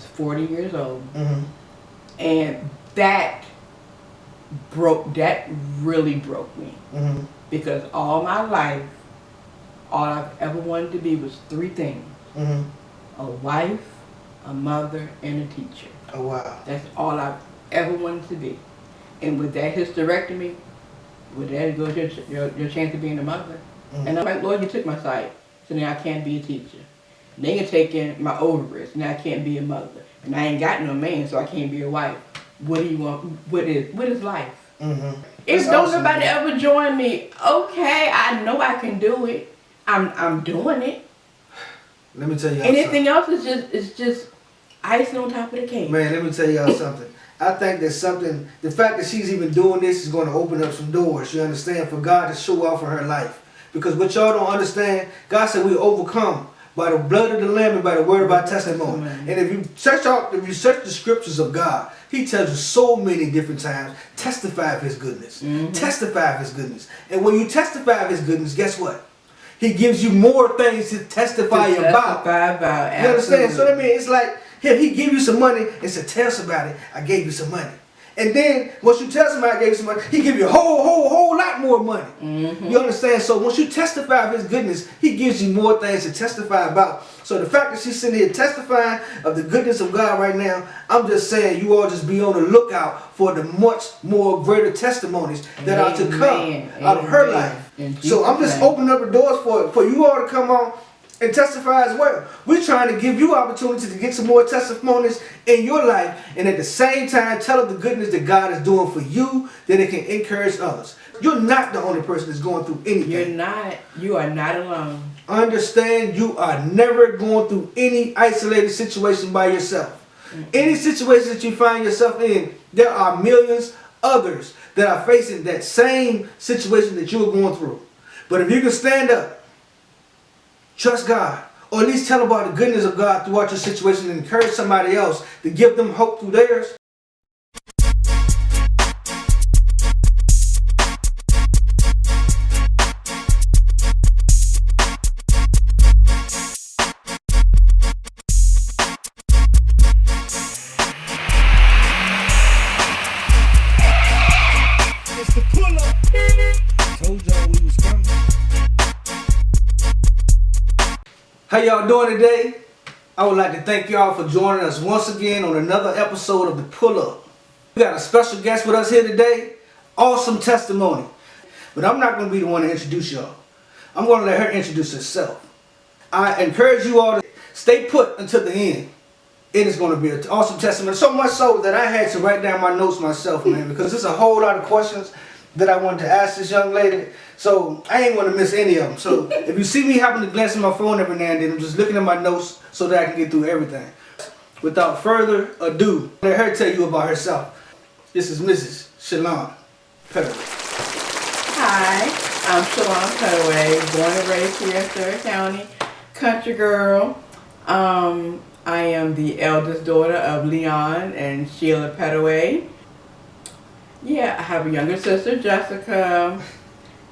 was 40 years old. Mm-hmm. And that really broke me. Mm-hmm. Because all my life, all I've ever wanted to be was three things. Mm-hmm. A wife, a mother, and a teacher. Oh, wow. That's all I've ever wanted to be. And with that hysterectomy, with that goes your chance of being a mother. Mm-hmm. And I'm like, Lord, you took my sight, so now I can't be a teacher. And then you're taking my ovaries, now I can't be a mother. And I ain't got no man, so I can't be a wife. What do you want? What is life? Mm-hmm. If don't nobody ever join me, okay, I know I can do it. I'm doing it. Let me tell y'all Anything else is just icing on top of the cake. Man, let me tell y'all something. I think there's something, the fact that she's even doing this is going to open up some doors, you understand, for God to show off in her life. Because what y'all don't understand, God said we overcome by the blood of the Lamb and by the word of our testimony. And if you search the scriptures of God, He tells you so many different times, testify of His goodness. Mm-hmm. Testify of His goodness. And when you testify of His goodness, guess what? He gives you more things to testify about. You understand? So I mean, it's like He give you some money and said, tell somebody I gave you some money. And then once you tell somebody I gave you some money, He give you a whole lot more money. Mm-hmm. You understand? So once you testify of His goodness, He gives you more things to testify about. So the fact that she's sitting here testifying of the goodness of God right now, I'm just saying you all just be on the lookout for the much more greater testimonies that are to come out of her life. So I'm just opening up the doors for you all to come on and testify as well. We're trying to give you opportunity to get some more testimonies in your life, and at the same time tell of the goodness that God is doing for you, that it can encourage others. You're not the only person that's going through anything. You are not alone. Understand, you are never going through any isolated situation by yourself. Mm-hmm. Any situation that you find yourself in, there are millions others that are facing that same situation that you're going through. But if you can stand up, trust God, or at least tell about the goodness of God throughout your situation and encourage somebody else to give them hope through theirs. It's the pull-up. Told y'all we was coming. How y'all doing today? I would like to thank y'all for joining us once again on another episode of The Pull-Up. We got a special guest with us here today. Awesome testimony. But I'm not going to be the one to introduce y'all. I'm going to let her introduce herself. I encourage you all to stay put until the end. It is going to be an awesome testimony. So much so that I had to write down my notes myself, man, because there's a whole lot of questions that I wanted to ask this young lady. So I ain't want to miss any of them. So if you see me having to glance at my phone every now and then, I'm just looking at my notes so that I can get through everything. Without further ado, let her tell you about herself. This is Mrs. Sheilon Petaway. Hi, I'm Sheilon Petaway, born and raised here in Surrey County, country girl. I am the eldest daughter of Leon and Sheila Petaway. Yeah, I have a younger sister, Jessica,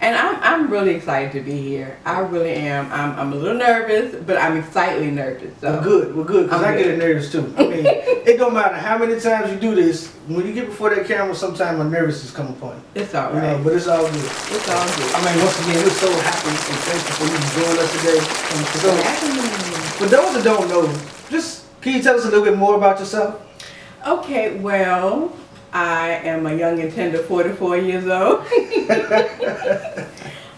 and I'm really excited to be here. I really am. I'm a little nervous, but I'm excitedly nervous. So We're good, because I get nervous too. I mean, it don't matter how many times you do this, when you get before that camera, sometimes my nervousness come upon you. It's all right. But it's all good. It's all good. I mean, once again, we're so happy and thankful for you to join us today. So, for those that don't know, just can you tell us a little bit more about yourself? Okay, well, I am a young and tender 44 years old.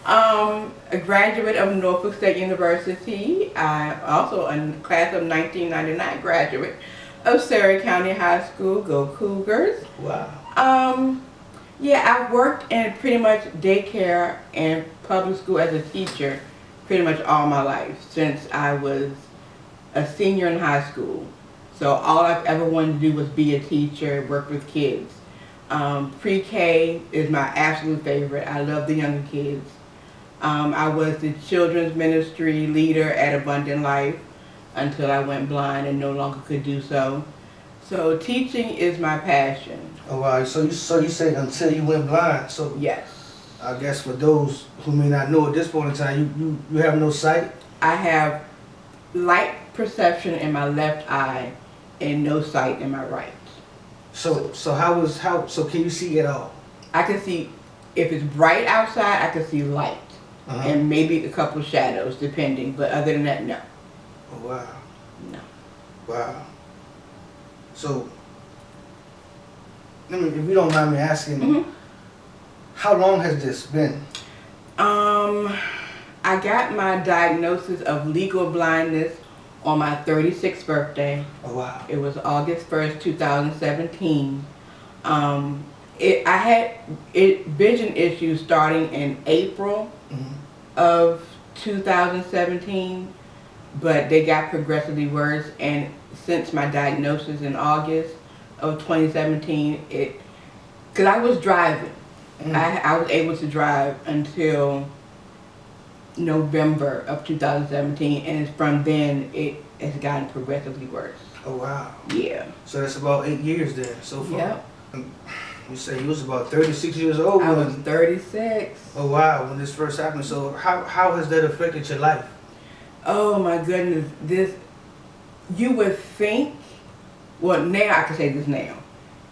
A graduate of Norfolk State University. I'm also a class of 1999 graduate of Surrey County High School. Go Cougars. Wow. Yeah, I've worked in pretty much daycare and public school as a teacher pretty much all my life since I was a senior in high school. So all I've ever wanted to do was be a teacher, work with kids. Pre-K is my absolute favorite. I love the younger kids. I was the children's ministry leader at Abundant Life until I went blind and no longer could do so. So teaching is my passion. Oh wow, so you said until you went blind. So yes. I guess for those who may not know at this point in time, you have no sight? I have light perception in my left eye and no sight in my right. So can you see at all? I can see, if it's bright outside, I can see light. And maybe a couple of shadows, depending. But other than that, no. Oh, wow. No. Wow. So, if you don't mind me asking, how long has this been? I got my diagnosis of legal blindness on my 36th birthday. Oh, wow. It was August 1st, 2017. I had vision issues starting in April of 2017, but they got progressively worse. And since my diagnosis in August of 2017, because I was driving, I was able to drive until November of 2017, and from then it has gotten progressively worse. Oh, wow. Yeah. So that's about 8 years then, so far. Yep. You say you was about 36 years old I when... was 36. Oh, wow, when this first happened. So how has that affected your life? Oh my goodness, you would think, well, now I can say this now.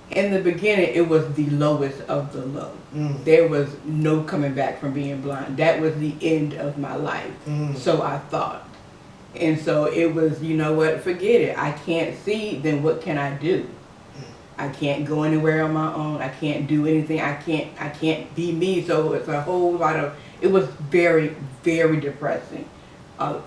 In the beginning, it was the lowest of the low. There was no coming back from being blind. That was the end of my life. So I thought. And so it was, you know what, forget it. I can't see, then what can I do? I can't go anywhere on my own. I can't do anything. I can't be me. So it's a whole lot of, it was very, very depressing.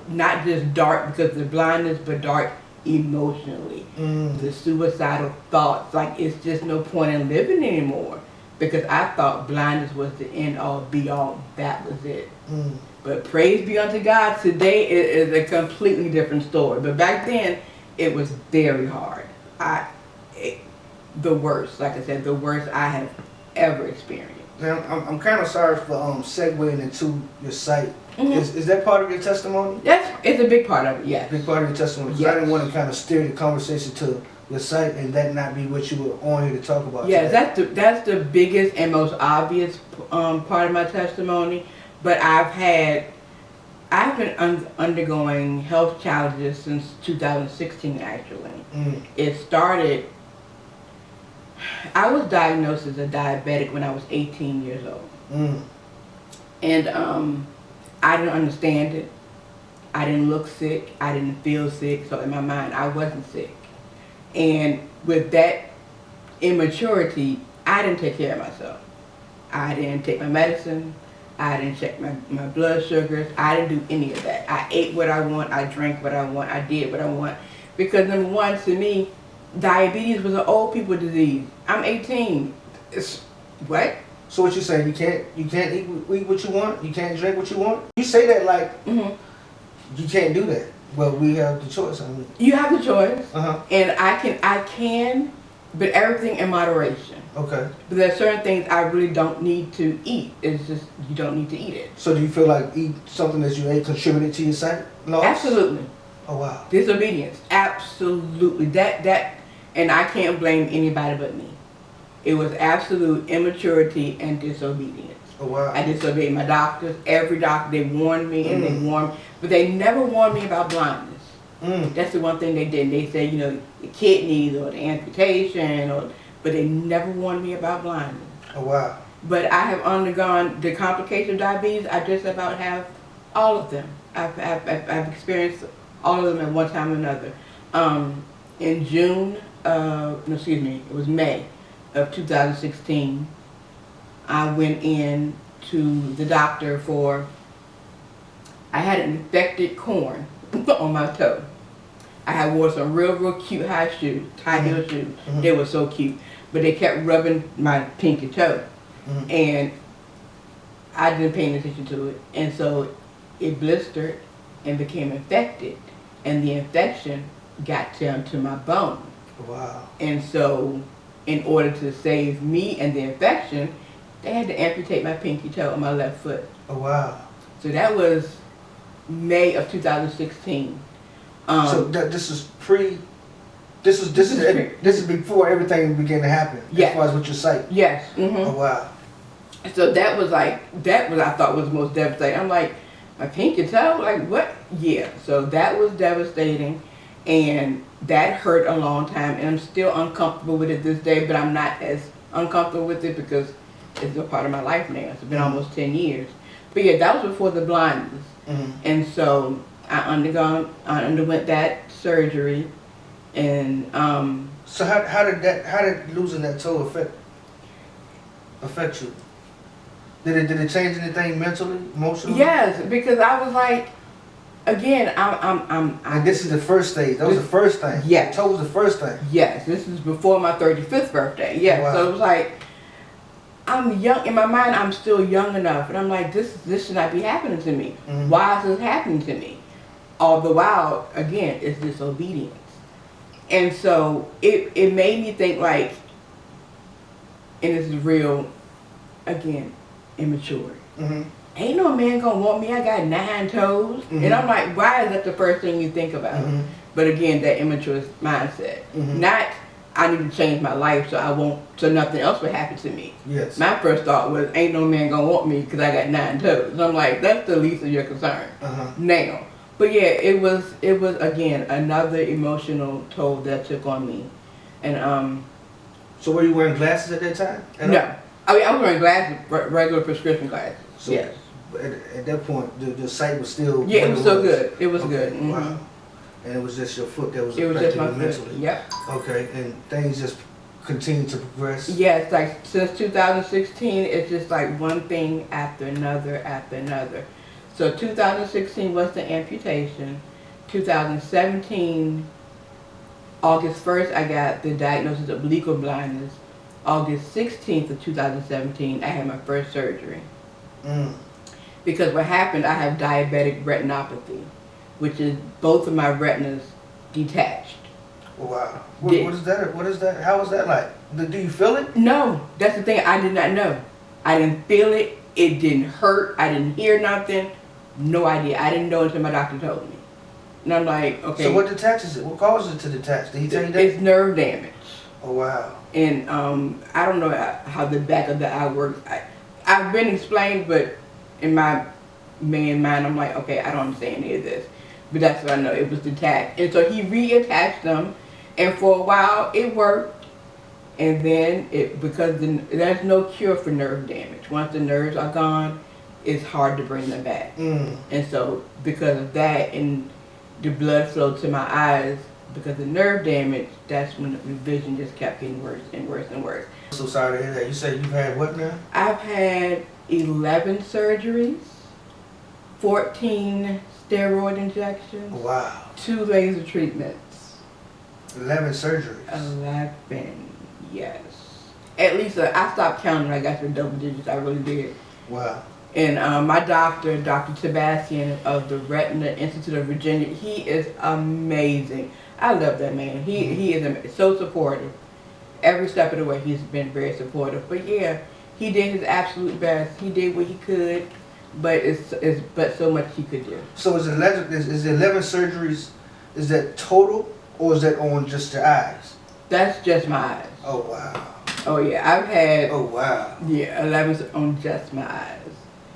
Not just dark because of the blindness, but dark emotionally. The suicidal thoughts, like it's just no point in living anymore, because I thought blindness was the end all be all. That was it. But praise be unto God, today it is a completely different story. But back then it was very hard. The worst, like I said, the worst I have ever experienced. Now, I'm kind of sorry for segueing into your sight. Is that part of your testimony? It's a big part of it, yes. Big part of your testimony. Because I didn't want to kind of steer the conversation to your sight and that not be what you were on here to talk about. Yeah, that's the biggest and most obvious part of my testimony. But I've been undergoing health challenges since 2016 actually. It started, I was diagnosed as a diabetic when I was 18 years old. And I didn't understand it. I didn't look sick. I didn't feel sick. So in my mind, I wasn't sick. And with that immaturity, I didn't take care of myself. I didn't take my medicine. I didn't check my blood sugars. I didn't do any of that. I ate what I want. I drank what I want. I did what I want. Because number one, to me, diabetes was an old people disease. I'm 18. What? So what you saying? You can't eat what you want? You can't drink what you want? You say that like you can't do that. But we have the choice. I mean. You have the choice. And I can, but everything in moderation. Okay. But there's certain things I really don't need to eat. It's just you don't need to eat it. So do you feel like eat something that you ate contributed to your sight loss? Absolutely. Oh wow. Disobedience. Absolutely. That and I can't blame anybody but me. It was absolute immaturity and disobedience. Oh wow. I disobeyed my doctors. Every doctor, they warned me and they warned, but they never warned me about blindness. That's the one thing they did. They said, you know, the kidneys or the amputation, but they never warned me about blindness. Oh wow. But I have undergone the complication of diabetes. I just about have all of them. I've experienced all of them at one time or another. In June, it was May of 2016, I went in to the doctor I had an infected corn on my toe. I had wore some real cute high heel shoes. They were so cute, but they kept rubbing my pinky toe. And I didn't pay any attention to it. And so it blistered and became infected. And the infection got down to my bone. Wow. And so in order to save me and the infection, they had to amputate my pinky toe on my left foot. Oh wow. So that was May of 2016. So this is before everything began to happen. Yes. As far as with your sight. Yes. Oh wow. So that was I thought was the most devastating. I'm like, my pinky toe? Like what? Yeah. So that was devastating. And that hurt a long time, and I'm still uncomfortable with it this day, but I'm not as uncomfortable with it because it's a part of my life now. It's been almost 10 years. But yeah, that was before the blindness. And so I underwent that surgery, and So how did losing that toe affect you? Did it change anything mentally, emotionally? yes, because I was like, again, And this is the first stage. That was the first thing. Yes. The toe was the first thing. yes, this is before my 35th birthday. Yes, Wow. so it was like, I'm young, in my mind I'm still young enough, and I'm like, this should not be happening to me. Why is this happening to me? All the while, again, it's disobedience. And so it made me think like, and this is real, again, immature. Ain't no man gonna want me, I got 9 toes. And I'm like, why is that the first thing you think about? But again, that immature mindset. Not, I need to change my life so nothing else would happen to me. Yes. My first thought was, ain't no man gonna want me because I got 9 toes. And I'm like, that's the least of your concern now. But yeah, it was again another emotional toll that took on me. And So were you wearing glasses at that time? no, I mean I was wearing glasses, regular prescription glasses. So yes. At that point, the sight was still. Yeah, it was so good. It was good. Wow. And it was just your foot that was It was just affecting my you foot. mentally. Yep. Okay, and things just continued to progress. Yes, like since 2016, it's just like one thing after another after another. So 2016 was the amputation. 2017, August 1st, I got the diagnosis of legal blindness. August 16th of 2017, I had my first surgery. Because what happened, I have diabetic retinopathy, which is both of my retinas detached. Wow. What is that? What is that? How is that like? Do you feel it? No, that's the thing. I did not know. I didn't feel it. It didn't hurt. I didn't hear nothing. No idea. I didn't know until my doctor told me. And I'm like, okay. So what detaches it? What causes it to detach? Did he tell you that? It's nerve damage. Oh wow. And I don't know how the back of the eye works. I've been explained, but in my main mind, I'm like, okay, I don't understand any of this. But that's what I know. It was detached. And so he reattached them, and for a while it worked. And then because there's no cure for nerve damage. Once the nerves are gone, it's hard to bring them back. And so because of that and the blood flow to my eyes, because of nerve damage, that's when the vision just kept getting worse and worse and worse. So sorry to hear that. You said you've had what now? I've had 11 surgeries, 14 steroid injections, Wow. 2 laser treatments. 11 surgeries. 11, yes. At least I stopped counting. I got to double digits. I really did. Wow. And my doctor, Dr. Sebastian of the Retina Institute of Virginia, he is amazing. I love that man. He is so supportive. Every step of the way, he's been very supportive. But yeah, he did his absolute best. He did what he could, but it's but so much he could do. So is 11 surgeries? Is that total, or is that on just your eyes? That's just my eyes. Oh wow. Oh yeah, I've had. Oh wow. Yeah, 11 on just my eyes.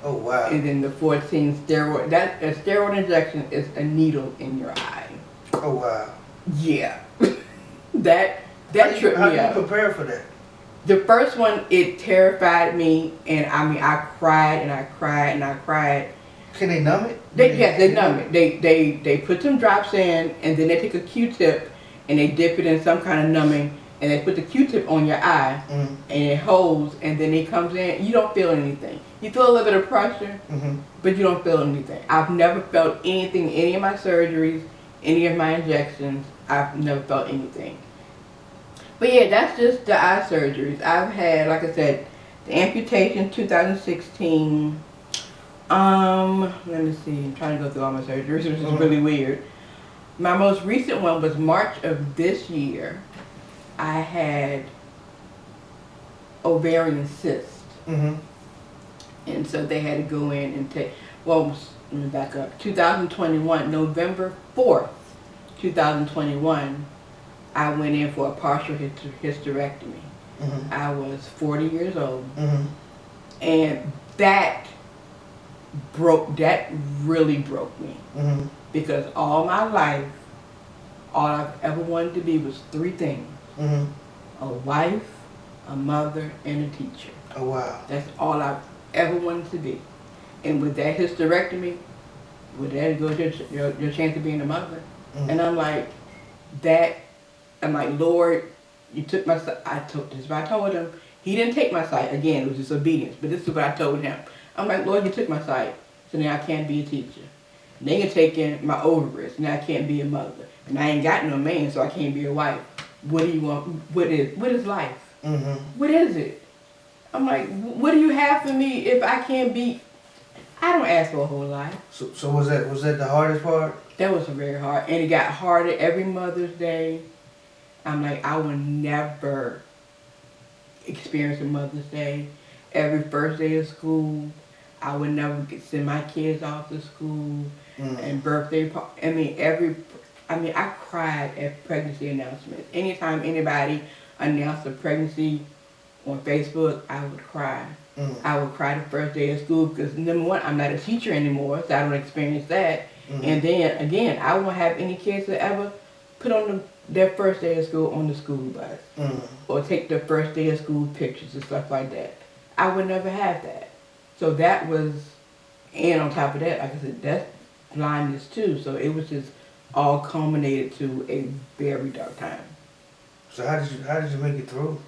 Oh wow. And then the 14 steroid. That a steroid injection is a needle in your eye. Oh wow. Yeah. that tripped me How do out. you prepare for that? The first one, it terrified me, and I mean, I cried and I cried and I cried. Can they numb it? Yes, they numb it. They put some drops in, and then they take a Q-tip and they dip it in some kind of numbing, and they put the Q-tip on your eye, and it holds, and then it comes in. You don't feel anything. You feel a little bit of pressure, but you don't feel anything. I've never felt anything, any of my surgeries, any of my injections. I've never felt anything. But yeah, that's just the eye surgeries. I've had, like I said, the amputation 2016. Let me see. I'm trying to go through all my surgeries, which is really weird. My most recent one was March of this year. I had ovarian cyst. And so they had to go in and take, well, let me back up. 2021, November 4th, 2021, I went in for a partial hysterectomy. I was 40 years old. And that really broke me. Because all my life, all I've ever wanted to be was three things: a wife, a mother, and a teacher. Oh wow. That's all I've ever wanted to be. And with that hysterectomy, with that goes your chance of being a mother. And I'm like, Lord, you took my sight. This is what I told him. He didn't take my sight. Again, it was just obedience. But this is what I told him. I'm like, Lord, you took my sight. So now I can't be a teacher. And then you're taking my ovaries. Now I can't be a mother. And I ain't got no man, so I can't be a wife. What do you want? What is life? What is it? I'm like, what do you have for me if I can't be? I don't ask for a whole life. So was that the hardest part? That was very hard. And it got harder every Mother's Day. I'm like, I will never experience a Mother's Day. Every first day of school, I would never send my kids off to school. And birthday I cried at pregnancy announcements. Anytime anybody announced a pregnancy on Facebook, I would cry. I would cry the first day of school because, number one, I'm not a teacher anymore, so I don't experience that. And then, again, I won't have any kids that ever put on their first day of school on the school bus or take their first day of school pictures and stuff like that. I would never have that. So that was, and on top of that, like I said, that's blindness too. So it was just all culminated to a very dark time. So how did you make it through?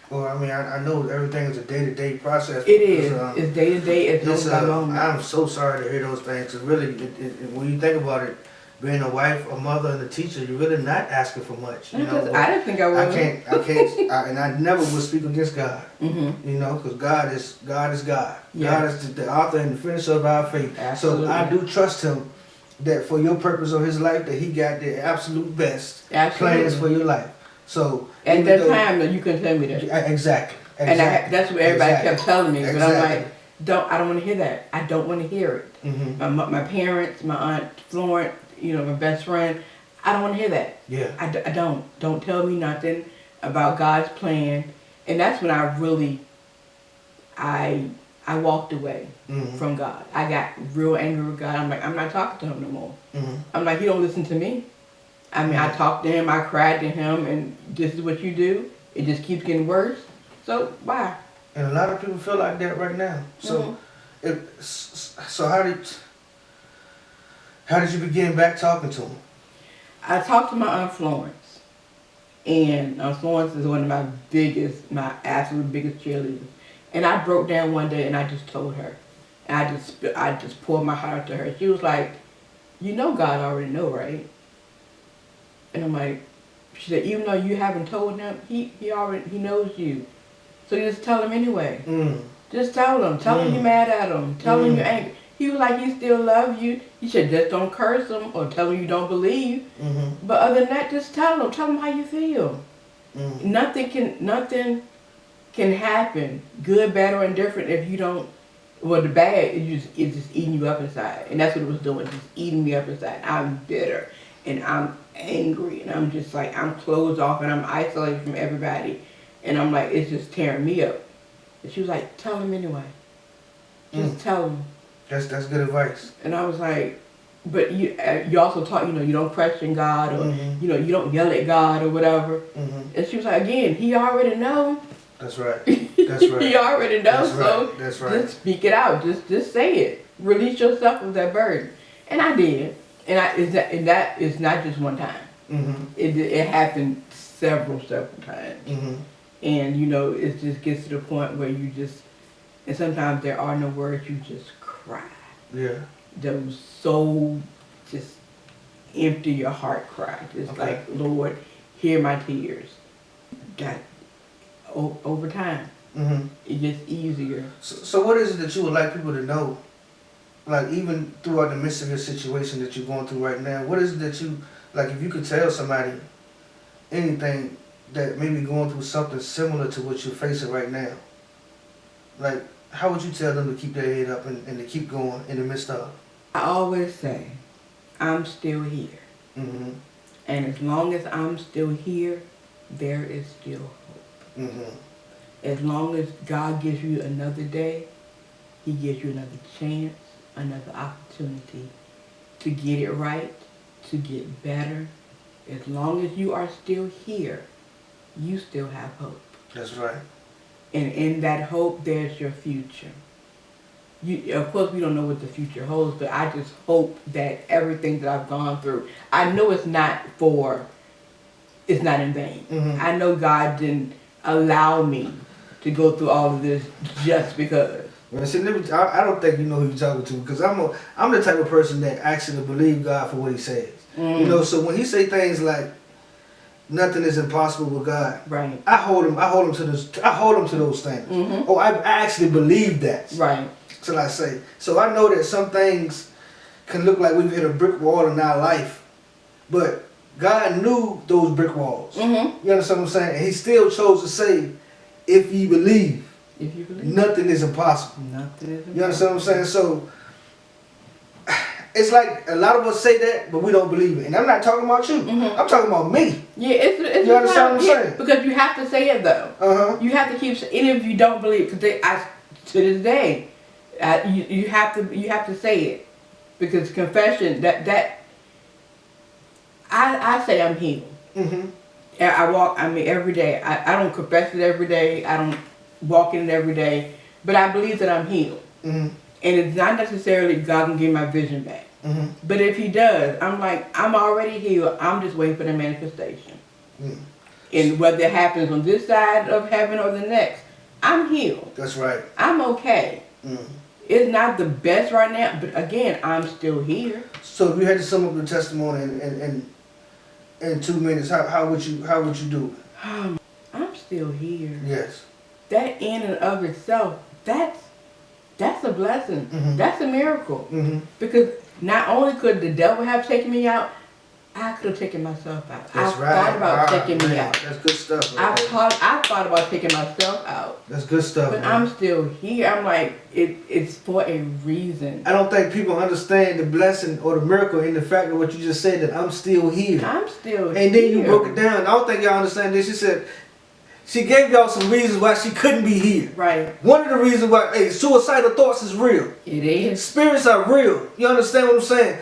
Well, I mean, I know everything is a day-to-day process. It is. It's day-to-day. It's moment by moment. I'm so sorry to hear those things. Cause really, when you think about it, being a wife, a mother, and a teacher, you're really not asking for much. You know, I didn't think I was. And I never would speak against God. You know, because God is God. Yeah. God is the author and the finisher of our faith. Absolutely. So I do trust Him that for your purpose of His life, that He got the absolute best plans for your life. So at that time, you couldn't tell me that. Exactly. And that's what everybody kept telling me. But I'm like, I don't want to hear that. I don't want to hear it. My parents, my aunt Florence, my best friend, I don't want to hear that. Yeah. I don't. Don't tell me nothing about God's plan. And that's when I really, I walked away from God. I got real angry with God. I'm like, I'm not talking to Him no more. I'm like, He don't listen to me. I mean, I talked to Him, I cried to Him, and this is what you do. It just keeps getting worse. So why? And a lot of people feel like that right now. So, how did you begin back talking to Him? I talked to my Aunt Florence, and Aunt Florence is one of my absolute biggest cheerleaders. And I broke down one day, and I just told her, and I just poured my heart out to her. She was like, God already know, right? And I'm like, she said, even though you haven't told Him, he knows you. So you just tell Him anyway. Just tell Him. Tell Him you're mad at Him. Tell Him you're angry. He was like, He still loves you. You should just don't curse Him or tell Him you don't believe. But other than that, just tell Him. Tell Him how you feel. Nothing can happen, good, bad, or indifferent, if you don't. Well, the bad is just eating you up inside, and that's what it was doing, just eating me up inside. I'm bitter, and I'm angry, and I'm just like, I'm closed off, and I'm isolated from everybody, and I'm like, it's just tearing me up. And she was like, tell Him anyway. Just tell Him. That's good advice. And I was like, but you also taught, you don't question God, or you don't yell at God or whatever. And she was like, again, He already know. That's right. That's right. He already knows. That's right. Just speak it out. Just say it. Release yourself of that burden. And I did. And that is not just one time. It happened several times. And it just gets to the point where you just, and sometimes there are no words. You just cry. Yeah. Those so just empty your heart cry. Just like, Lord, hear my tears. God. Over time, it gets easier. So what is it that you would like people to know? Like, even throughout the midst of your situation that you're going through right now, what is it that you, like, if you could tell somebody anything that may be going through something similar to what you're facing right now, like, how would you tell them to keep their head up and to keep going in the midst of? I always say, I'm still here. And as long as I'm still here, there is still hope. As long as God gives you another day, He gives you another chance, another opportunity to get it right, to get better. As long as you are still here, you still have hope. That's right. And in that hope, there's your future. Of course, we don't know what the future holds, but I just hope that everything that I've gone through, I know it's not in vain. Mm-hmm. I know God didn't allow me to go through all of this just because. Well, see, I don't think you know who you're talking to, because I'm the type of person that actually believe God for what He says. You know, so when He say things like nothing is impossible with God, right? I hold him to those things. Mm-hmm. Oh, I actually believe that. Right. Till I say. So I know that some things can look like we've hit a brick wall in our life, but God knew those brick walls. Mm-hmm. You understand what I'm saying? And He still chose to say, if you believe, nothing is impossible. Nothing is impossible. You understand what I'm saying? So it's like a lot of us say that, but we don't believe it. And I'm not talking about you. Mm-hmm. I'm talking about me. Yeah, it's you understand what I'm saying? Because you have to say it though. You have to keep, even if you don't believe, because to this day, you have to say it, because confession I say I'm healed. Mm-hmm. And every day. I don't confess it every day. I don't walk in it every day, but I believe that I'm healed. Mm-hmm. And it's not necessarily God can give my vision back. Mm-hmm. But if He does, I'm already healed. I'm just waiting for the manifestation. Mm-hmm. And whether it happens on this side of heaven or the next, I'm healed. That's right. I'm okay. Mm-hmm. It's not the best right now, but again, I'm still here. So if you had to sum up your testimony in 2 minutes, how would you do it? I'm still here. Yes. That in and of itself, that's a blessing. Mm-hmm. That's a miracle. Mm-hmm. Because not only could the devil have taken me out, I could have taken myself out. That's I've right. thought about taking me out. That's good stuff. I thought about taking myself out. That's good stuff. But man. I'm still here. I'm like, it's for a reason. I don't think people understand the blessing or the miracle in the fact of what you just said, that I'm still here. I'm still here. And then you broke it down. I don't think y'all understand this. She said, she gave y'all some reasons why she couldn't be here. Right. One of the reasons why, suicidal thoughts is real. It is. Spirits are real. You understand what I'm saying?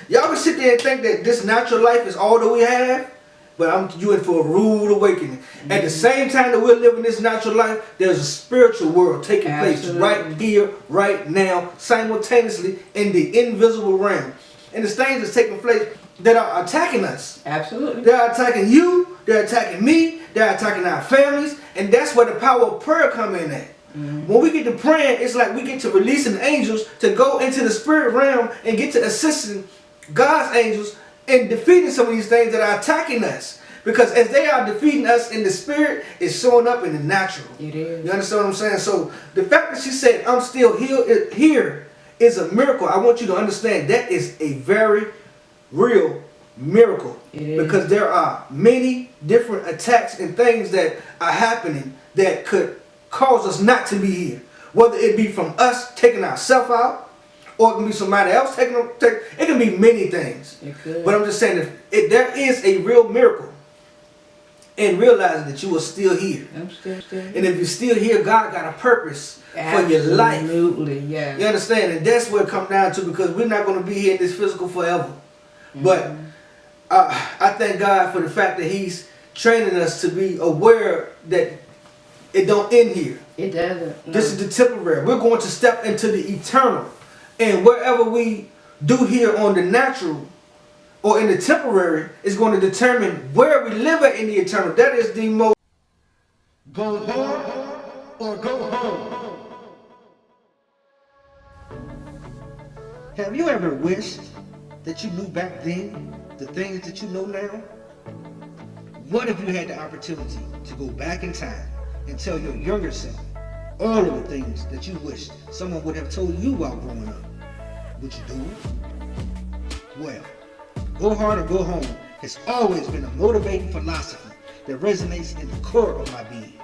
Y'all can sit there and think that this natural life is all that we have, but you in for a rude awakening. Mm-hmm. At the same time that we're living this natural life, there's a spiritual world taking place right here, right now, simultaneously in the invisible realm. And the things that's taking place that are attacking us. Absolutely. They're attacking you, they're attacking me, they're attacking our families, and that's where the power of prayer come in at. Mm-hmm. When we get to praying, it's like we get to releasing angels to go into the spirit realm and get to assisting God's angels in defeating some of these things that are attacking us. Because as they are defeating us in the spirit, it's showing up in the natural. It is. You understand what I'm saying? So the fact that she said, I'm still here is a miracle. I want you to understand that is a very real miracle. It is. Because there are many different attacks and things that are happening that could cause us not to be here. Whether it be from us taking ourselves out, or it can be somebody else taking it can be many things. It could. But I'm just saying, if there is a real miracle in realizing that you are still here. I'm still here. And if you're still here, God got a purpose for your life. Absolutely, yeah. You understand? And that's what it comes down to, because we're not going to be here in this physical forever. Mm-hmm. But I thank God for the fact that He's training us to be aware that it don't end here. It doesn't. No. This is the temporary. We're going to step into the eternal. And wherever we do here on the natural or in the temporary is going to determine where we live at in the eternal. That is the most. Go hard or go home. Have you ever wished that you knew back then the things that you know now? What if you had the opportunity to go back in time and tell your younger self all of the things that you wished someone would have told you while growing up? Would you do it? Well, go hard or go home has always been a motivating philosophy that resonates in the core of my being.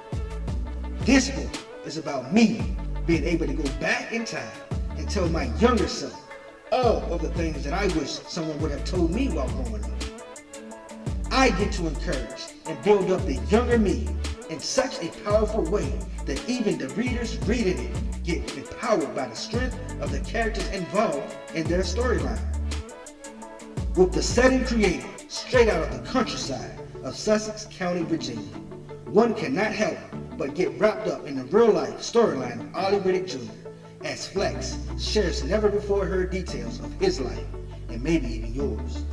This book is about me being able to go back in time and tell my younger self all of the things that I wish someone would have told me while growing up. I get to encourage and build up the younger me in such a powerful way that even the readers reading it get empowered by the strength of the characters involved in their storyline. with the setting created straight out of the countryside of Sussex County, Virginia. One cannot help but get wrapped up in the real-life storyline of Ollie Riddick Jr. as Flex shares never-before-heard details of his life, and maybe even yours,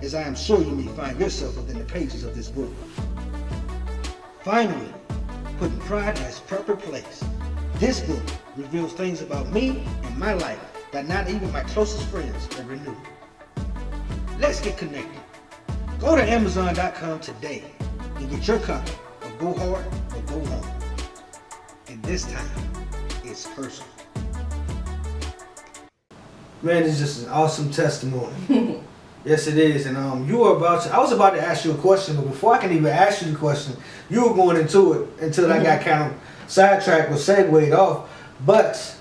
as I am sure you may find yourself within the pages of this book. Finally, putting pride in its proper place, this book reveals things about me and my life that not even my closest friends ever knew. Let's get connected. Go to Amazon.com today and get your copy of Go Hard or Go Home. And this time, it's personal. Man, it's just an awesome testimony. Yes, it is. And I was about to ask you a question, but before I can even ask you the question, you were going into it until I got kind of sidetracked or segued off. But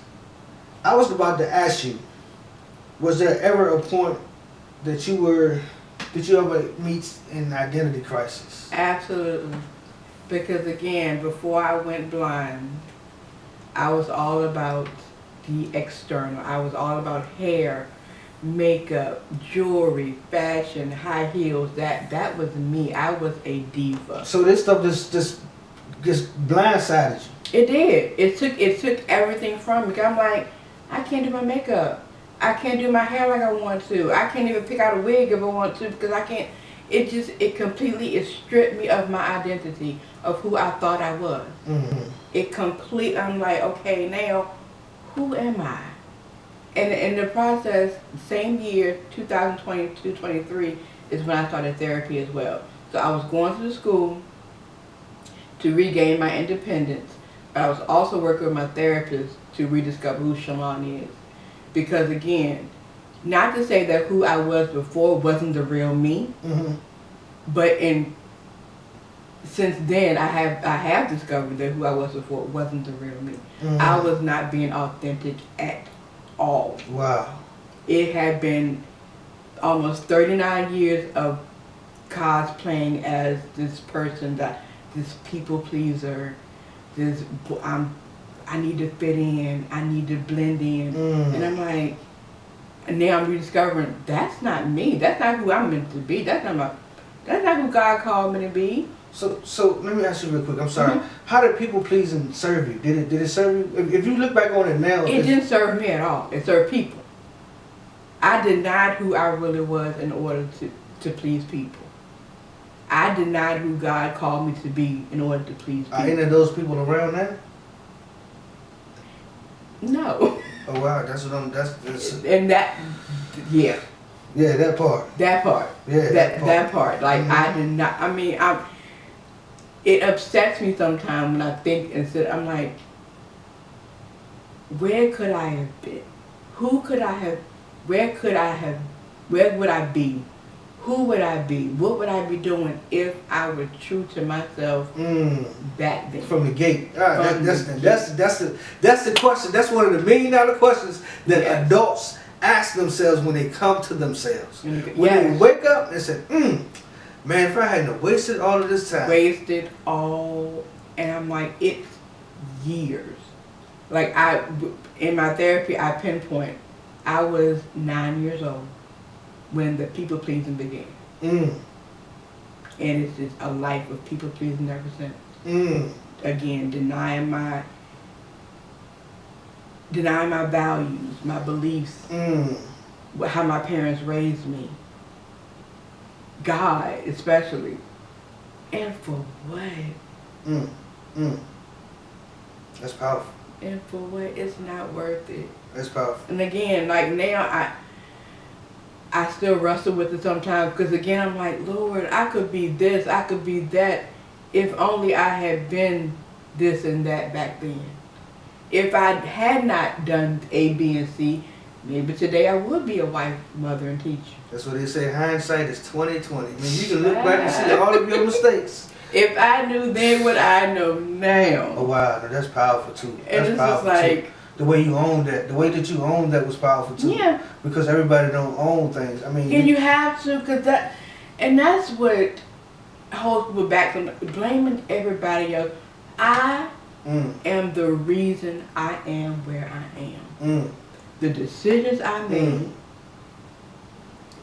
I was about to ask you, was there ever a point that you ever meet an identity crisis? Absolutely. Because again, before I went blind, I was all about the external. I was all about hair, makeup, jewelry, fashion, high heels. That was me. I was a diva. So this stuff just blindsided you. It did. It took everything from me. I'm like, I can't do my makeup. I can't do my hair like I want to. I can't even pick out a wig if I want to because I can't. It stripped me of my identity of who I thought I was. Mm-hmm. I'm like, okay, now who am I? And in the process, same year, 2022-23, is when I started therapy as well. So I was going to the school to regain my independence. I was also working with my therapist to rediscover who Sheilon is. Because again, not to say that who I was before wasn't the real me, mm-hmm. but since then I have discovered that who I was before wasn't the real me. Mm-hmm. I was not being authentic at all. Wow. It had been almost 39 years of cosplaying as this person, this people pleaser, I need to fit in, I need to blend in. And I'm like, and now I'm rediscovering that's not me. That's not who I'm meant to be. That's not who God called me to be. So let me ask you real quick. I'm sorry. Mm-hmm. How did people pleasing serve you? Did it serve you? If you look back on it now, it didn't serve me at all. It served people. I denied who I really was in order to please people. I denied who God called me to be in order to please people. Are any of those people around now? No. Oh wow, that's and that, yeah. Yeah, that part. That part. Yeah, that part. Like mm-hmm. I did not. I mean, it upsets me sometimes when I think I'm like, where could I have been? Who could I have? Where could I have? Where would I be? Who would I be? What would I be doing if I were true to myself back then? From the gate. That's the question. That's one of the $1 million questions that adults ask themselves when they come to themselves. When they wake up and say, man, if I hadn't wasted all of this time. Wasted all, and I'm like, it's years. Like in my therapy, I pinpoint, I was 9 years old when the people pleasing began. And it's just a life of people pleasing ever since. Again, denying my values, my beliefs, how my parents raised me, God especially, and for what? That's powerful. And for what? It's not worth it. That's powerful. And again, like now, I still wrestle with it sometimes because again, I'm like, Lord, I could be this, I could be that, if only I had been this and that back then. If I had not done A, B, and C, maybe today I would be a wife, mother, and teacher. That's what they say. Hindsight is 20/20. I mean, you can look back and see all of your mistakes. If I knew then what I know now. Oh wow, that's powerful too. And that's it's powerful just like too. The way you own that, the way that you own that was powerful too. Yeah. Because everybody don't own things. I mean. And you have to, that's what holds people back from blaming everybody else. I am the reason I am where I am. The decisions I made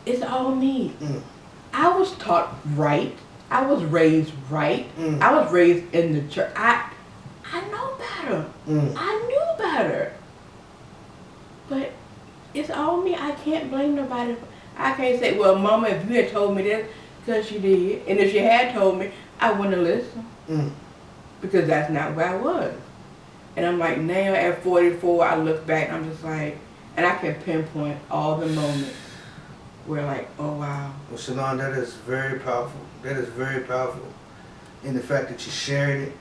it's all me. Mm. I was taught right. I was raised right. Mm. I was raised in the church. I know better. Mm. I knew better. But it's all me. I can't blame nobody. I can't say, well, Mama, if you had told me this, because you did. And if you had told me, I wouldn't have listened. Mm. Because that's not where I was. And I'm like, now at 44, I look back and I'm just like, and I can pinpoint all the moments where like, oh wow. Well, Sheilon, that is very powerful. That is very powerful in the fact that you shared it.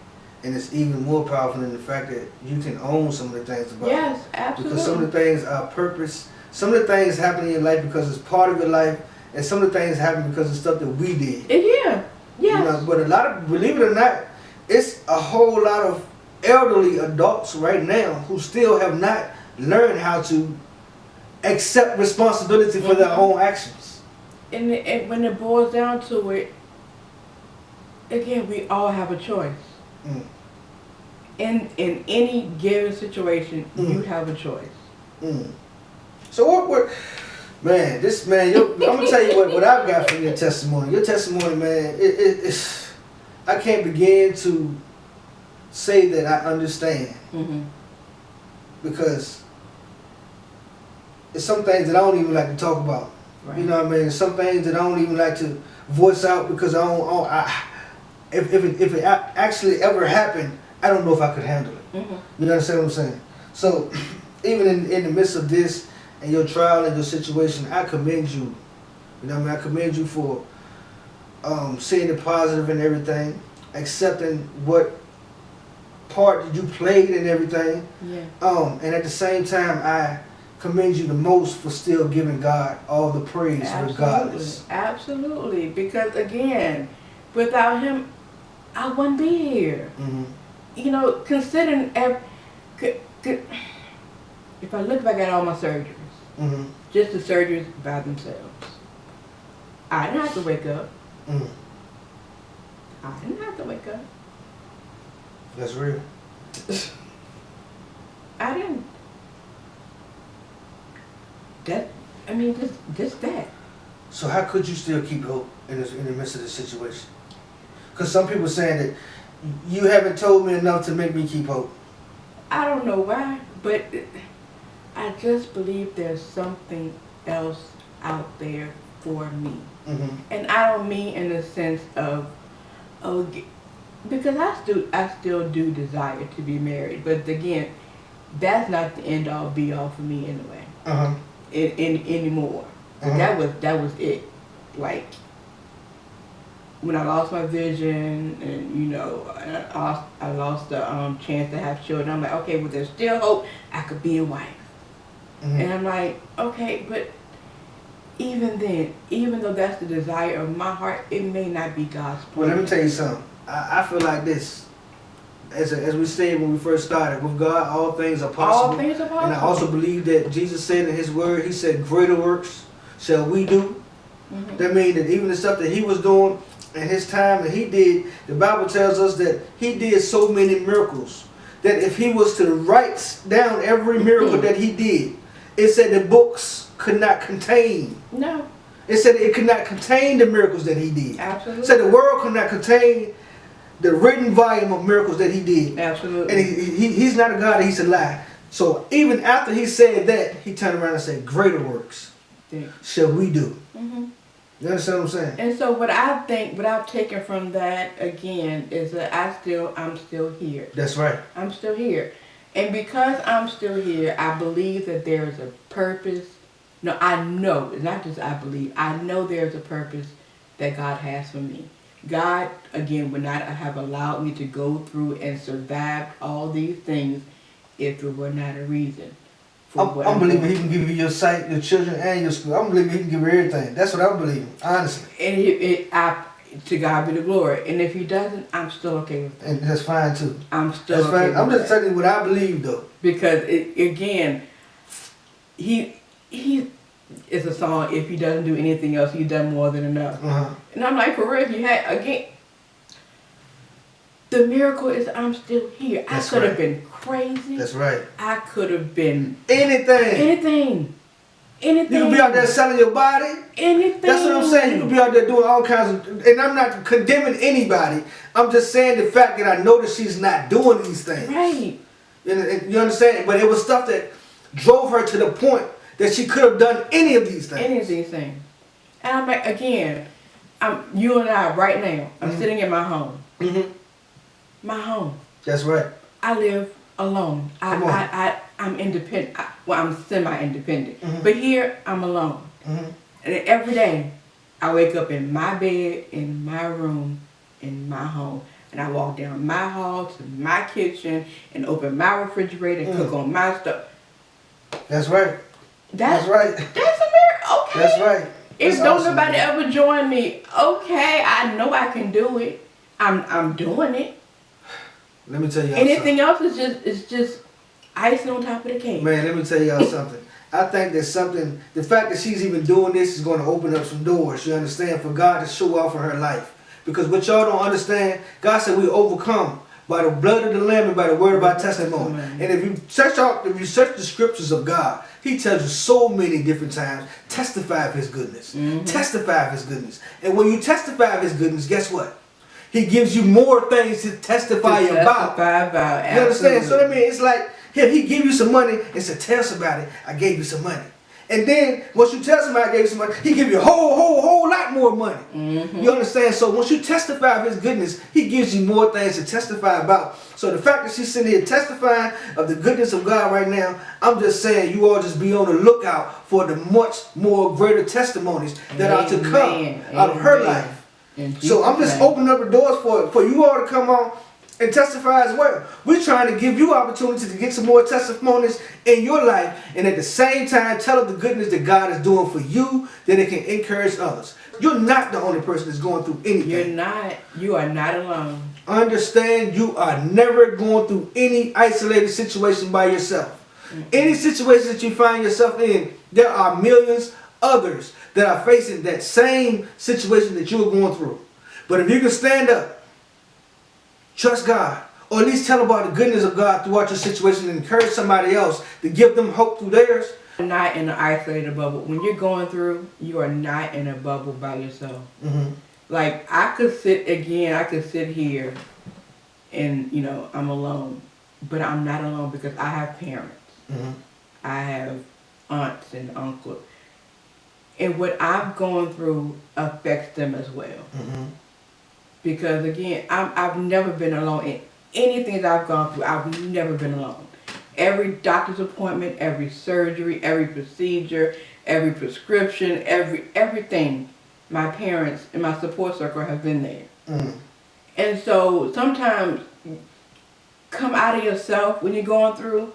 And it's even more powerful in the fact that you can own some of the things about it. Yes, absolutely. Because some of the things are purpose. Some of the things happen in your life because it's part of your life. And some of the things happen because of stuff that we did. Yeah, yes. You know, but a lot of, believe it or not, it's a whole lot of elderly adults right now who still have not learned how to accept responsibility for their own actions. And when it boils down to it, again, we all have a choice. Mm. In any given situation, you have a choice. Mm. So what man, this man, I'm gonna tell you what I've got from your testimony. Your testimony, man, it's I can't begin to say that I understand. Mm-hmm. Because it's some things that I don't even like to talk about. Right. You know what I mean? Some things that I don't even like to voice out because if it actually ever happened, I don't know if I could handle it. Mm-hmm. You understand what I'm saying? So even in the midst of this and your trial and your situation, I commend you. You know what I mean? I commend you for seeing the positive in everything, accepting what part that you played in everything. Yeah. And at the same time, I commend you the most for still giving God all the praise regardless. Absolutely. Because again, without him, I wouldn't be here. Mm-hmm. You know, considering if I look back at all my surgeries, Mm-hmm. just the surgeries by themselves, I didn't have to wake up. Mm. I didn't have to wake up. That's real. I didn't. Just that. So how could you still keep hope in the midst of this situation? Because some people saying that you haven't told me enough to make me keep hope. I don't know why, but I just believe there's something else out there for me. Mm-hmm. And I don't mean in the sense of, because I still do desire to be married, but again, that's not the end all be all for me anyway. Uh-huh. Anymore. Uh-huh. That was it. Like when I lost my vision, and you know, I lost the chance to have children. I'm like, okay, well, there's still hope. I could be a wife. Mm-hmm. And I'm like, okay, but even then, even though that's the desire of my heart, it may not be God's plan. Well, let me tell you something. I feel like this. As we said when we first started, with God, all things are possible. All things are possible. And I also believe that Jesus said in his word, he said, greater works shall we do. Mm-hmm. That means that even the stuff that he was doing in his time that he did, the Bible tells us that he did so many miracles that if he was to write down every miracle that he did, it said the books could not contain. No. It said it could not contain the miracles that he did. Absolutely. It said the world could not contain the written volume of miracles that he did. Absolutely. And he's not a God that he's a lie. So even after he said that, he turned around and said, greater works shall we do. Mm-hmm. You understand what I'm saying? And so what I've taken from that again is that I'm still here. That's right. I'm still here. And because I'm still here, I believe that there is a purpose. No, I know, it's not just I believe, I know there's a purpose that God has for me. God, again, would not have allowed me to go through and survive all these things if it were not a reason. I'm believing he can give you your sight, your children, and your school. I'm believing he can give you everything. That's what I'm believing, honestly. And to God be the glory. And if he doesn't, I'm still okay with that. And that's fine too. I'm still That's okay fine. with I'm just that. telling you what I believe though. Because again, he it's a song, if he doesn't do anything else, he's done more than enough. Uh-huh. And I'm like, for real, if you had, again, the miracle is I'm still here. That's I could have right. been crazy. That's right. I could have been Anything. anything. Anything. You can be out there selling your body. Anything. That's what I'm saying. You can be out there doing all kinds of, and I'm not condemning anybody. I'm just saying the fact that I know that she's not doing these things. Right. And you understand? But it was stuff that drove her to the point that she could have done any of these things. Any of these things. And I'm like, again, you and I right now, I'm sitting in my home. My home. That's right. I live alone. I'm independent. I'm semi-independent. But here, I'm alone. And every day, I wake up in my bed, in my room, in my home. And I walk down my hall to my kitchen and open my refrigerator and cook on my stuff. That's right. That's right. That's a miracle. Okay. That's right. If That's don't awesome, nobody man. ever join me, okay, I know I can do it. I'm doing it. Let me tell y'all Anything else is just icing on top of the cake. Man, let me tell y'all something. I think there's something, the fact that she's even doing this is going to open up some doors, you understand, for God to show off in her life. Because what y'all don't understand, God said we overcome by the blood of the Lamb and by the word of our testimony. And if you search the scriptures of God, He tells you so many different times, testify of His goodness. Testify of His goodness. And when you testify of His goodness, guess what? He gives you more things to testify about. You understand? So I mean, it's like He give you some money and say, tell somebody I gave you some money. And then once you tell somebody I gave you some money, He give you a whole lot more money. You understand? So once you testify of His goodness, He gives you more things to testify about. So the fact that she's sitting here testifying of the goodness of God right now, I'm just saying you all just be on the lookout for the much more greater testimonies that are to come out of her life. So I'm just opening up the doors for you all to come on and testify as well. We're trying to give you opportunity to get some more testimonies in your life, and at the same time tell of the goodness that God is doing for you, that it can encourage others. You're not the only person that's going through anything. You're not. You are not alone. Understand, you are never going through any isolated situation by yourself. Any situation that you find yourself in, there are millions others that are facing that same situation that you're going through. But if you can stand up, trust God, or at least tell about the goodness of God throughout your situation and encourage somebody else to give them hope through theirs. You're not in an isolated bubble. When you're going through, you are not in a bubble by yourself. Like, I could sit here and, I'm alone. But I'm not alone because I have parents. I have aunts and uncles. And what I've gone through affects them as well. Because again, I've never been alone in anything that I've gone through. I've never been alone. Every doctor's appointment, every surgery, every procedure, every prescription, everything, my parents and my support circle have been there. And so sometimes come out of yourself when you're going through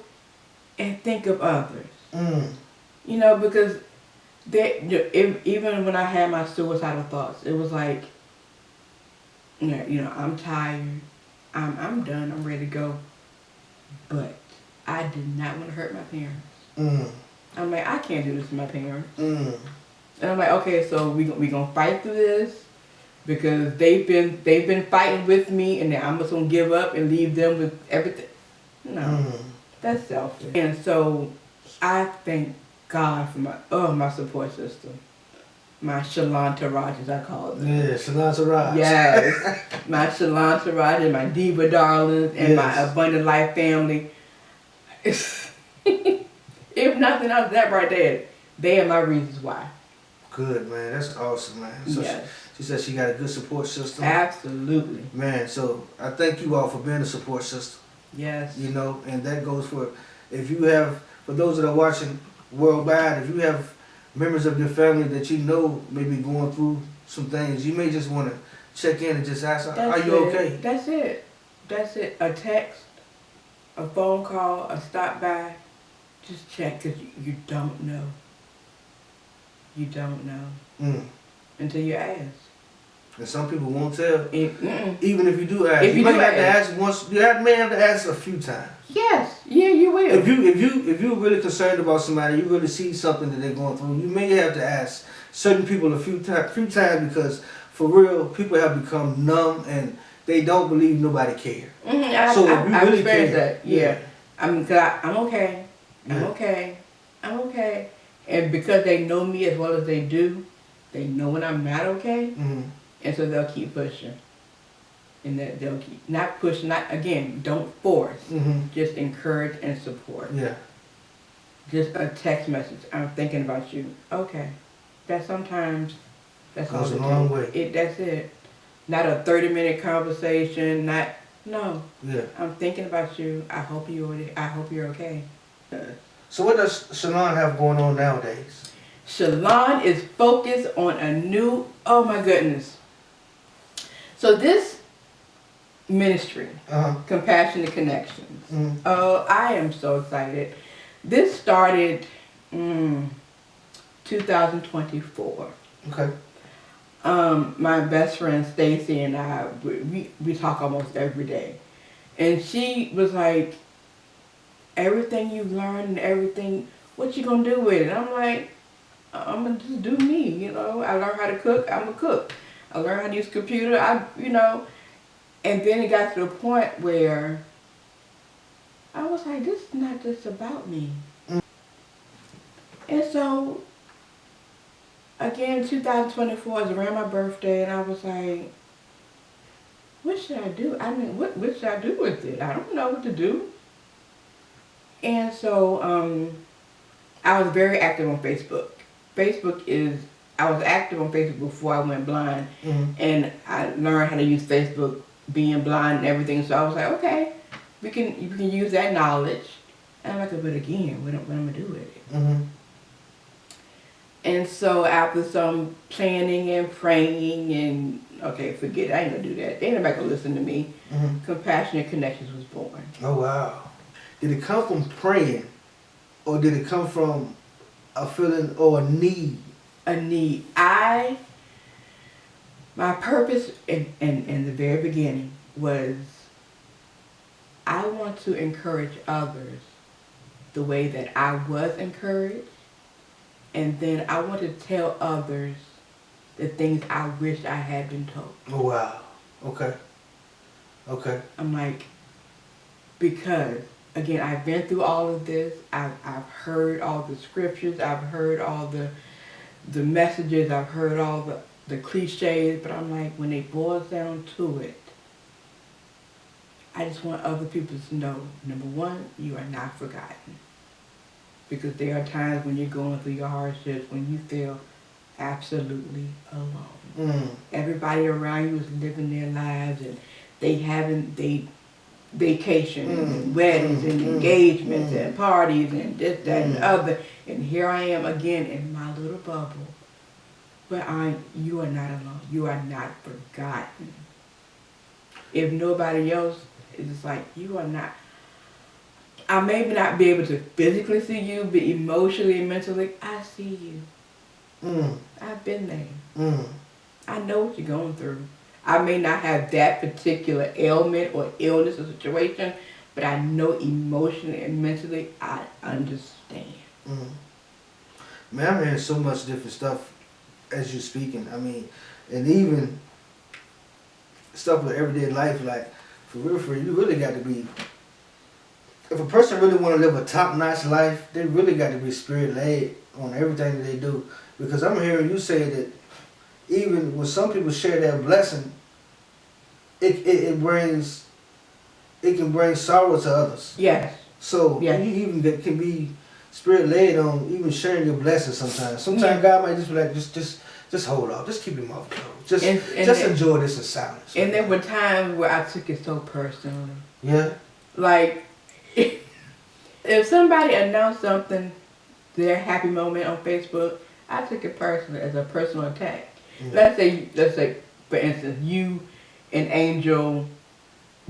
and think of others. Because even when I had my suicidal thoughts, it was like, I'm tired, I'm done, I'm ready to go. But I did not want to hurt my parents. I'm like, I can't do this to my parents. And I'm like, okay, so we gonna fight through this because they've been fighting with me, and then I'm just gonna give up and leave them with everything. No, that's selfish. And so I thank God for my support system. My Sheilon Taraj, as I call it. Yeah, Sheilon Taraj. Yes. My Sheilon Taraj and my Diva Darlings and my Abundant Life family. If nothing else, that right there, they are my reasons why. Good, man. That's awesome, man. So yes. She said she got a good support system. Absolutely. Man, so I thank you all for being a support system. Yes. And that goes for those that are watching worldwide, if you have members of your family that may be going through some things, you may just want to check in and just ask, are you okay? That's it. A text, a phone call, a stop by. Just check, because you don't know. You don't know. Until you ask. And some people won't tell. Even if you do ask. If you may do have to ask once. You may have to ask a few times. Yes. Yeah, you will. If you're really concerned about somebody, you really see something that they're going through, you may have to ask certain people a few times because for real, people have become numb and they don't believe nobody cares. So if you really care, that. Yeah. I'm okay. I'm okay. I'm okay. And because they know me as well as they do, they know when I'm not okay, and so they'll keep pushing. And that they'll keep, not push, not, again, don't force, just encourage and support. Yeah. Just a text message, I'm thinking about you. Okay. That's sometimes, that's all Goes it a long takes. way. That's it. Not a 30-minute conversation, no. Yeah. I'm thinking about you. I hope you're okay. So what does Sheilon have going on nowadays? Sheilon is focused on a new, oh my goodness. So this ministry, Compassionate Connections. Oh, I am so excited. This started 2024. Okay. My best friend Stacy and I, we talk almost every day. And she was like, everything you've learned and everything, what you gonna do with it? And I'm like, I'm gonna just do me, you know. I learned how to cook, I'm a cook. I learned how to use a computer, you know. And then it got to the point where I was like, this is not just about me. And so, again, 2024 is around my birthday, and I was like, what should I do? I mean, what should I do with it? I don't know what to do. And so, I was very active on Facebook. I was active on Facebook before I went blind, and I learned how to use Facebook being blind and everything. So I was like, okay, you can use that knowledge. And I'm like, but again, what am I gonna do with it? And so after some planning and praying and, okay, forget it, I ain't gonna do that. They ain't nobody gonna listen to me. Compassionate Connections was born. Oh, wow. Did it come from praying, or did it come from a feeling or a need? A need. My purpose in the very beginning was, I want to encourage others the way that I was encouraged. And then I want to tell others the things I wish I had been told. Oh, wow. Okay. Okay. I'm like, because, again, I've been through all of this. I've heard all the scriptures. I've heard all the messages. I've heard all the cliches. But I'm like, when it boils down to it, I just want other people to know, number one, you are not forgotten. Because there are times when you're going through your hardships when you feel absolutely alone. Everybody around you is living their lives, and they having vacations and weddings and engagements and parties and this, that, and the other. And here I am again in my little bubble. But you are not alone. You are not forgotten. If nobody else, it's like you are not. I may not be able to physically see you, but emotionally and mentally, I see you. I've been there. I know what you're going through. I may not have that particular ailment or illness or situation, but I know emotionally and mentally, I understand. Man, I'm hearing so much different stuff as you're speaking. I mean, and even stuff with everyday life, like, for real, you really got to be, if a person really want to live a top-notch life, they really got to be spirit-led on everything that they do. Because I'm hearing you say that even when some people share their blessing, it can bring sorrow to others. Yes. So yes. You even can be spirit-led on even sharing your blessings sometimes. Sometimes God might just be like, just hold off, just keep your mouth closed. Just enjoy this in silence. And there were times where I took it so personally. Yeah. Like, if somebody announced something, their happy moment on Facebook, I took it personally as a personal attack. Let's say, for instance, you and Angel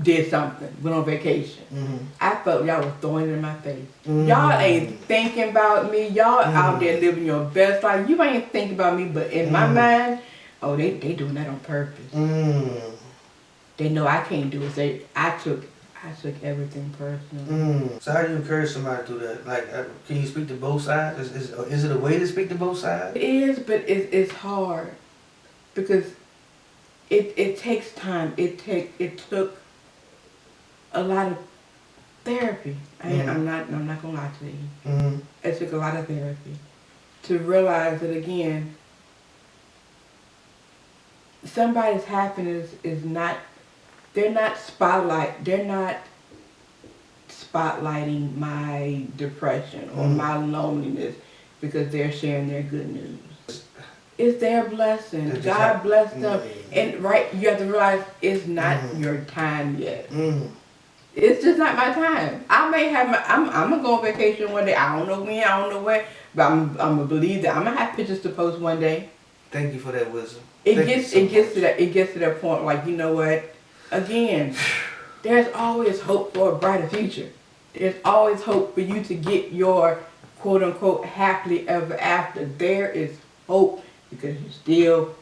did something, went on vacation. I felt y'all was throwing it in my face. Y'all ain't thinking about me. Y'all out there living your best life. You ain't thinking about me, but in my mind, oh, they doing that on purpose. They know I can't do it. I took everything personal. So how do you encourage somebody to do that? Like, can you speak to both sides? Is it a way to speak to both sides? It is, but it's hard because it takes time. It took a lot of therapy. I'm not gonna lie to you. It took a lot of therapy to realize that again, somebody's happiness is not, they're not spotlighting my depression or my loneliness because they're sharing their good news. It's their blessing. God bless them. And you have to realize it's not your time yet. It's just not my time. I may have I'm gonna go on vacation one day. I don't know when, I don't know where, but I'm gonna believe that I'm gonna have pictures to post one day. Thank you for that wisdom. It gets to that point, like, you know what? Again, there's always hope for a brighter future. There's always hope for you to get your quote unquote happily ever after. There is hope because you're still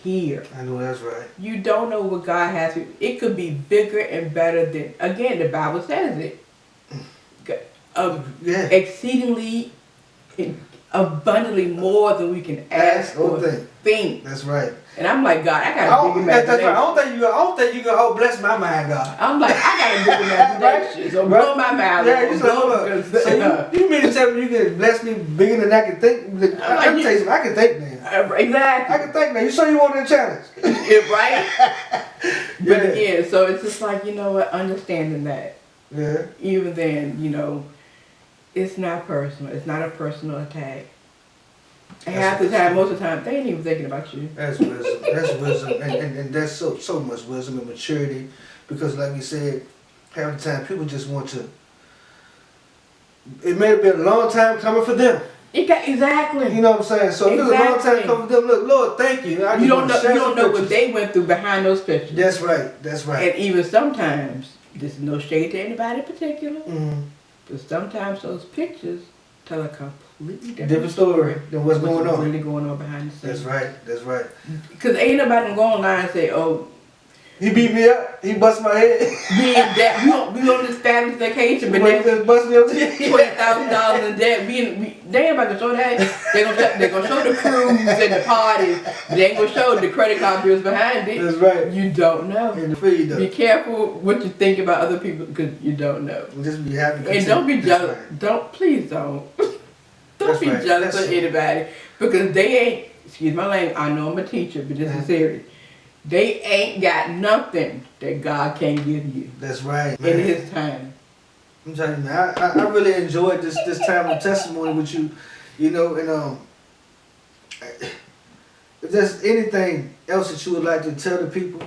here. I know that's right. You don't know what God has for you. It could be bigger and better than, again, the Bible says it. Exceedingly, abundantly more than we can ask or think. That's right. And I'm like, God, I got a big imagination. I don't think you can bless my mind, God. I'm like, I got a big imagination. So blow my mind. Yeah, you mean to tell me you can bless me bigger than I can think? I can tell you something. I can think now. Exactly. I can think now. You sure you want that challenge? Right? But again, so it's just like, you know what, understanding that. Yeah. Even then, you know, it's not personal. It's not a personal attack. And half the time, most of the time, they ain't even thinking about you. That's wisdom. That's wisdom. And that's so much wisdom and maturity. Because like you said, half the time people just want to, it may have been a long time coming for them. Exactly. You know what I'm saying? So if it's a long time coming for them, look, Lord, thank you. You don't know what they went through behind those pictures. That's right. That's right. And even sometimes, this is no shade to anybody in particular, but sometimes those pictures tell a completely different story than what's going on. Really going on behind the scenes. That's right. That's right. Because ain't nobody gonna go online and say, "Oh, he beat me up. He bust my head." We in debt. We on this fabulous vacation, but then bust me up $20,000 in debt. They ain't about to show that. They gonna show the cruise and the parties. They ain't gonna show the credit card bills behind it. That's right. You don't know. Be careful what you think about other people because you don't know. Just be happy. And don't be jealous. Please don't. Don't be jealous of anybody because they ain't. Excuse my language. I know I'm a teacher, but this is serious. They ain't got nothing that God can't give you. That's right. In His time. I'm telling you, man, I really enjoyed this time of testimony with you, you know, and if there's anything else that you would like to tell the people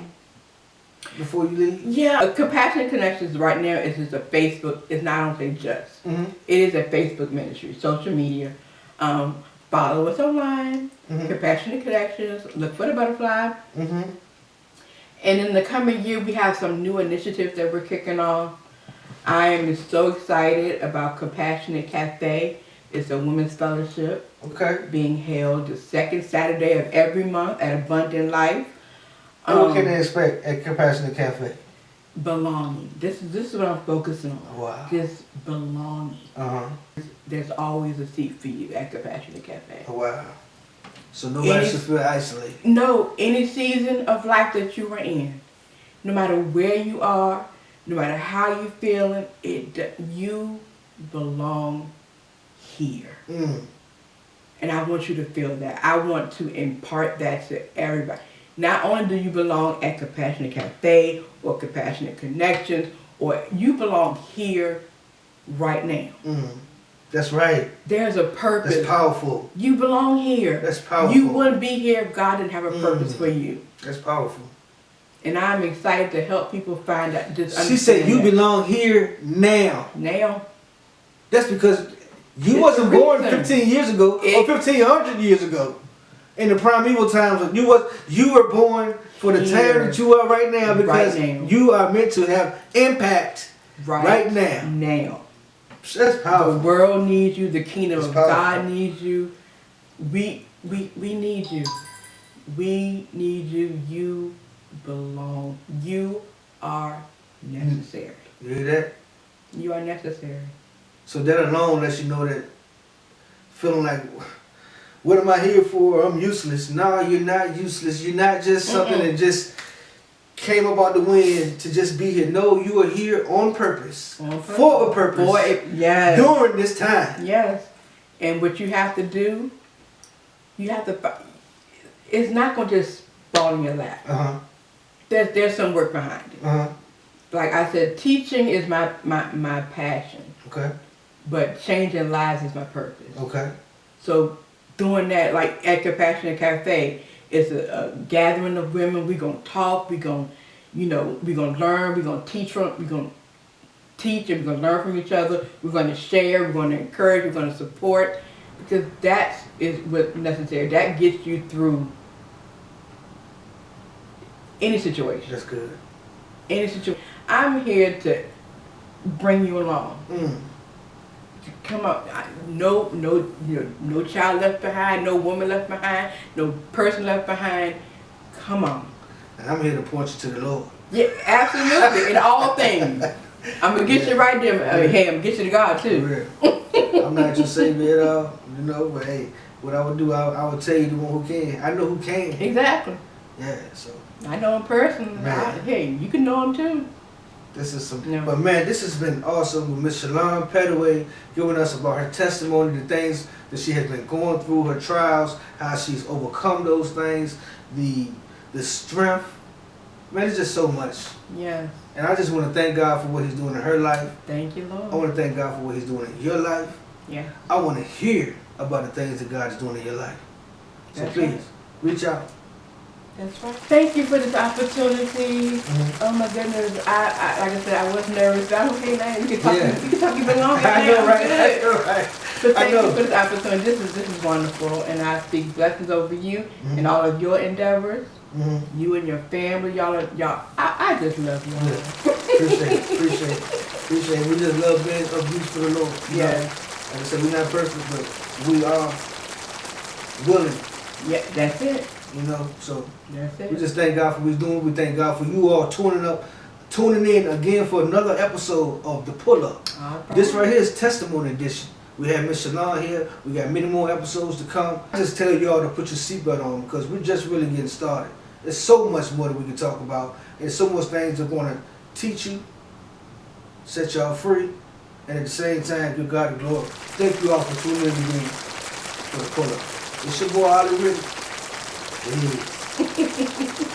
before you leave? Yeah, Compassionate Connections right now is just a Facebook. It's not, I don't say just. It is a Facebook ministry, social media. Follow us online, Compassionate Connections, look for the butterfly. And in the coming year, we have some new initiatives that we're kicking off. I am so excited about Compassionate Cafe. It's a women's fellowship. Being held the second Saturday of every month at Abundant Life. What can they expect at Compassionate Cafe? Belonging. This is what I'm focusing on. Wow. Just belonging. There's always a seat for you at Compassionate Cafe. Wow. So nobody should feel isolated. No, any season of life that you are in, no matter where you are, no matter how you're feeling, you belong here. And I want you to feel that. I want to impart that to everybody. Not only do you belong at Compassionate Cafe or Compassionate Connections, or you belong here right now. That's right. There's a purpose. That's powerful. You belong here. That's powerful. You wouldn't be here if God didn't have a purpose for you. That's powerful. And I'm excited to help people find out. She said you belong here now. Now. That's because you wasn't born 15 years ago or 1,500 years ago. In the primeval times, you were born for the time that you are right now because you are meant to have impact right now. Now. That's powerful. The world needs you. The kingdom of God needs you. We need you. We need you. You belong. You are necessary. You hear that? You are necessary. So that alone lets you know that feeling like, what am I here for? I'm useless. No, you're not useless. You're not just something that just came up out the wind to just be here. No, you are here on purpose. For a purpose. Yes. During this time. Yes. And what you have to do you have to. It's not going to just fall in your lap. There's some work behind it. Like I said, teaching is my passion. Okay. But changing lives is my purpose. Okay. So doing that, like at Compassionate Cafe, it's a gathering of women. We're gonna talk. We're gonna learn. We're gonna teach and we're gonna learn from each other. We're gonna share. We're gonna encourage. We're gonna support, because that is what's necessary. That gets you through any situation. That's good. Any situation. I'm here to bring you along. To come up, no child left behind, no woman left behind, no person left behind. Come on. And I'm here to point you to the Lord. Yeah, absolutely. In all things. I'm gonna get you right there. Hey, I'm gonna get you to God too. For real. I'm not your savior at all, but hey, what I would do, I would tell you the one who can. I know who can. Exactly. Yeah, so. I know him personally. Hey, you can know him too. This is some, No. But man, this has been awesome with Miss Sheilon Petaway, giving us about her testimony, the things that she has been going through, her trials, how she's overcome those things, the strength. Man, it's just so much. Yeah. And I just want to thank God for what He's doing in her life. Thank you, Lord. I want to thank God for what He's doing in your life. Yeah. I want to hear about the things that God is doing in your life. So That's please, right. reach out. That's right. Thank you for this opportunity. Oh my goodness. I like I said, I was nervous. But I'm okay now. You can talk. Yeah. You can talk even longer. I know, right? I know, right? So thank I know. you for this opportunity. This is wonderful, and I speak blessings over you and all of your endeavors. You and your family, y'all. I just love you. Yeah. Appreciate it. We just love being of use for the Lord. Yeah. Like I said, we're not perfect, but we are willing. Yeah, that's it. So That's it. we just thank God for what He's doing. We thank God for you all tuning in again for another episode of The Pull Up. All This right here is Testimony Edition. We have Miss Sheilon here. We got many more episodes to come. I just tell y'all to put your seatbelt on, because we're just really getting started. There's so much more that we can talk about. There's so much things that are going to teach you, set y'all free, and at the same time give God the glory. Thank you all for tuning in again for The Pull Up. It's your boy Ollie Rick. Yeah.